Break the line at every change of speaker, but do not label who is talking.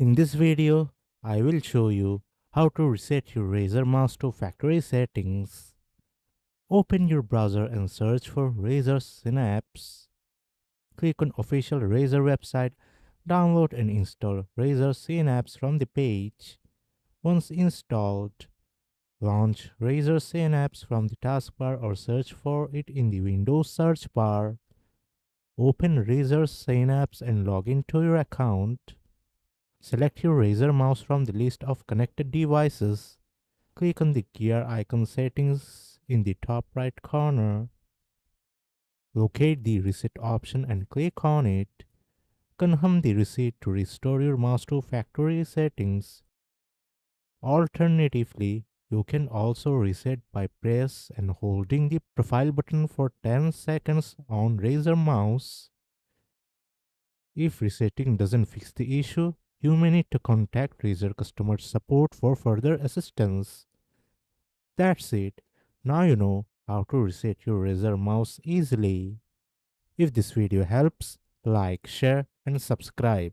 In this video, I will show you how to reset your Razer mouse to factory settings. Open your browser and search for Razer Synapse. Click on official Razer website, download and install Razer Synapse from the page. Once installed, launch Razer Synapse from the taskbar or search for it in the Windows search bar. Open Razer Synapse and log into your account. Select your Razer mouse from the list of connected devices. Click on the gear icon settings in the top right corner. Locate the reset option and click on it. Confirm the reset to restore your mouse to factory settings. Alternatively, you can also reset by press and holding the profile button for 10 seconds on Razer mouse. If resetting doesn't fix the issue, you may need to contact Razer customer support for further assistance. That's it. Now you know how to reset your Razer mouse easily. If this video helps, like, share and subscribe.